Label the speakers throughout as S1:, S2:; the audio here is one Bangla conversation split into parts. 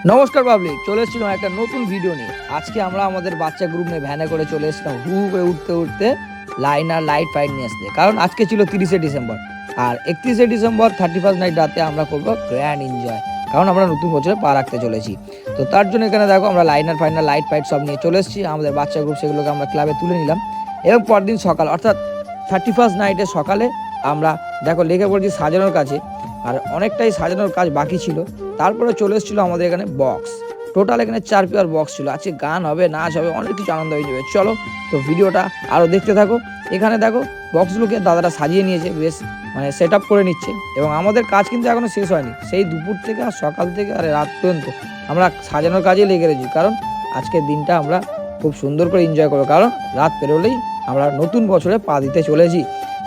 S1: নমস্কার পাবলিক, চলে এসেছিলাম একটা নতুন ভিডিও নিয়ে। আজকে আমরা আমাদের বাচ্চা গ্রুপ নিয়ে ভ্যানে করে চলে এসেছিলাম হু করে উঠতে উঠতে লাইন আর লাইট ফাইট নিয়ে আসতে। কারণ আজকে ছিল 30শে ডিসেম্বর, আর 31শে ডিসেম্বর 31st নাইট রাতে আমরা করবো গ্র্যান্ড এনজয়। কারণ আমরা নতুন বছরে পা রাখতে চলেছি। তো তার জন্য এখানে দেখো আমরা লাইনার ফাইনার লাইট ফাইট সব নিয়ে চলে এসেছি। আমাদের বাচ্চা গ্রুপ সেগুলোকে আমরা ক্লাবে তুলে নিলাম, এবং পরদিন সকাল অর্থাৎ 31st নাইটের সকালে আমরা দেখো লেগে পড়েছি সাজানোর কাছে। আর অনেকটাই সাজানোর কাজ বাকি ছিল। তারপরে চলে এসেছিলো আমাদের এখানে বক্স। টোটাল এখানে 4 পেয়ার বক্স ছিল। আজকে গান হবে, নাচ হবে, অনেক কিছু আনন্দ হয়ে যাবে। চলো তো ভিডিওটা আরও দেখতে থাকো। এখানে দেখো বক্সগুলোকে দাদারা সাজিয়ে নিয়েছে, বেশ মানে সেট আপ করে নিচ্ছে। এবং আমাদের কাজ কিন্তু এখনও শেষ হয়নি। সেই দুপুর থেকে আর সকাল থেকে আর রাত পর্যন্ত আমরা সাজানোর কাজে লেগে রয়েছি। কারণ আজকের দিনটা আমরা খুব সুন্দর করে এনজয় করবো। কারণ রাত পেরোলেই আমরা নতুন বছরে পা দিতে চলেছি।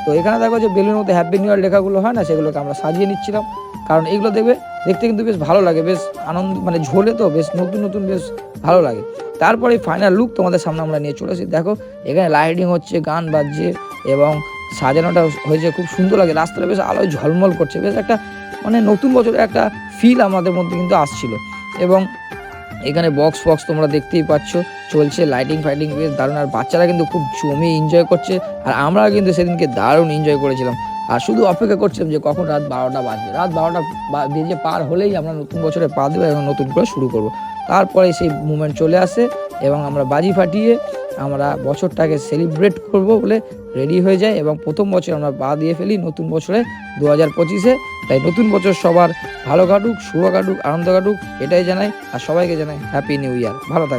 S1: তো এখানে দেখো যে বেলুনের মধ্যে হ্যাপি নিউ ইয়ার লেখাগুলো হয় না, সেগুলোকে আমরা সাজিয়ে নিচ্ছিলাম। কারণ এগুলো দেখতে কিন্তু বেশ ভালো লাগে, বেশ আনন্দ মানে ঝোলে তো বেশ নতুন নতুন বেশ ভালো লাগে। তারপরে ফাইনাল লুক তোমাদের সামনে আমরা নিয়ে চলে এসেছি। দেখো এখানে লাইটিং হচ্ছে, গান বাজছে, এবং সাজানোটা হয়েছে খুব সুন্দর লাগে। রাস্তাটা বেশ আলোয় ঝলমল করছে, বেশ একটা মানে নতুন বছরের একটা ফিল আমাদের মধ্যে কিন্তু আসছিল। এবং এখানে বক্স তোমরা দেখতেই পাচ্ছ চলছে, লাইটিং ফাইটিং বেশ দারুণ। আর বাচ্চারা কিন্তু খুব জমিয়ে এনজয় করছে, আর আমরা কিন্তু সেদিনকে দারুণ এনজয় করেছিলাম। আর শুধু অপেক্ষা করছিলাম যে কখন রাত 12টা বাজবে। রাত 12টা বেজে পার হলেই আমরা নতুন বছরে পা দেবো এবং নতুন করে শুরু করব। তারপরে সেই মুমেন্ট চলে আসে এবং আমরা বাজি ফাটিয়ে আমরা বছরটাকে সেলিব্রেট করব বলে রেডি হয়ে যায়। এবং প্রথম বছর আমরা পা দিয়ে ফেলি নতুন বছরে 2025-এ। তাই নতুন বছর সবার ভালো কাটুক, শুভ কাটুক, আনন্দ কাটুক, এটাই জানাই। আর সবাইকে জানাই হ্যাপি নিউ ইয়ার। ভালো থাকবে।